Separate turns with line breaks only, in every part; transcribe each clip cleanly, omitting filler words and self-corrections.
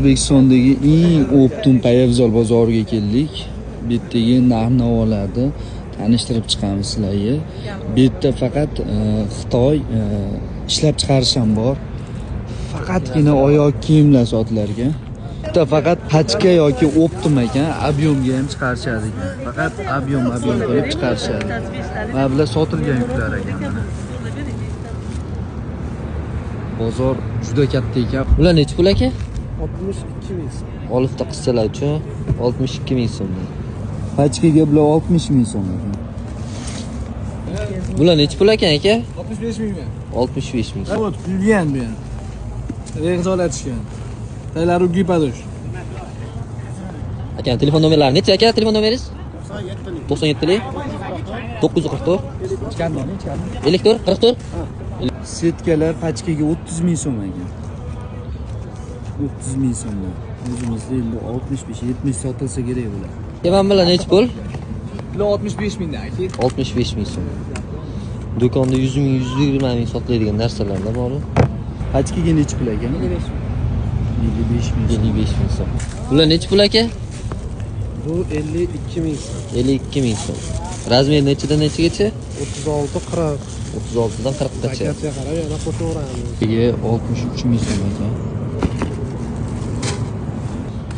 O'zbekistondagi eng optim poyabzal bozoriga keldik. Bu yerdagi narx-navolarni tanishtirib chiqamiz sizlarga. Bu yerda faqat Xitoy ishlab chiqarish ham bor. Faqatgina oyoq kiyimlar sotilar ekan. Bitta faqat pachka yoki optim ekan, ob'yomga ham chiqarishadi ekan. Faqat ob'yom qilib chiqarishadi. Mana bular sotilgan yuklar ekan mana. Bozor juda katta ekan.
Ular necha pul aka?
62 ming so'm.
Olifta qizchalar uchun 62 ming so'm.
Pachkaga bular 60 ming so'm ekan.
Bular necha pul ekan aka?
65 ming mi?
65 ming so'm.
Evet, kuygan bu ham. Rejolatishgan. Taylor ugi padosh.
Aka telefon nomerlari necha aka? Telefon nomeringiz? 97lik 944 54 44
Setkalar pachkaga 30 ming so'm ekan. 30 ming so'mdan. O'zimizda endi 65 70 sotilsa kerak bular.
Keman bilan necha pul?
Bular 65 mingdan aka.
65 ming so'm. Do'konda 100 ming 120 ming sotiladigan narsalarda bor.
Pachkaga necha pul ekan? 55 ming.
55 ming so'm. Bular necha pul aka?
Bu 52 ming so'm.
52 ming so'm. Razmer nechidan nechigacha?
36 40.
36 dan 40 gacha.
Zakatga qarab yana qo'shaveramiz.
Pachkaga 63 ming so'm ekan.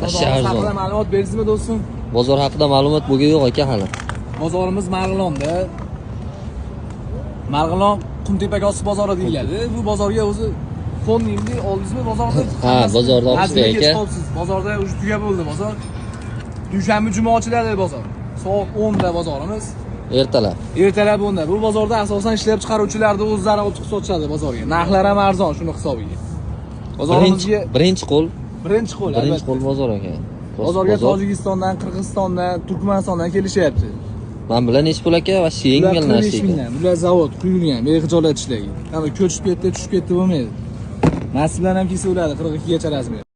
Ashya arzon.
Haqida ma'lumot bersizmi do'stim?
Bozor haqida ma'lumot bo'lgan yo'q aka hali.
Bozorimiz Marg'ilonda. Marg'ilon Qumtepa G'oz bozori deyiladi. Bu bozorga o'zi fondingni oldingizmi bozorda?
Ha, bozorda olishdi aka.
Bozorda уже tuga bo'ldi bozor. Dushanba juma ochiladi bozor. Soat 10 da bozorimiz.
Ertalab.
Ertalab 10 da. Bu bozorda asosan ishlab chiqaruvchilarni o'zlari olib chiqib sotishadi bozorga. Narxlar ham arzon shuni hisobiga. Bozorimizga
birinchi qo'l
birinchi qo'l
bozor ekan.
Bozorga Tojikistondan, Qirg'izistondan, Turkmanistondan kelishyapti.
Men bilan nechi pul aka va yengil narsa ekan.
Bular zavod quyilgan, xijolat ishlaydi. Ana ko'chib ketdi, tushib ketdi bo'lmaydi. Nasiblar ham kelsa bo'ladi 42 gacha razmer.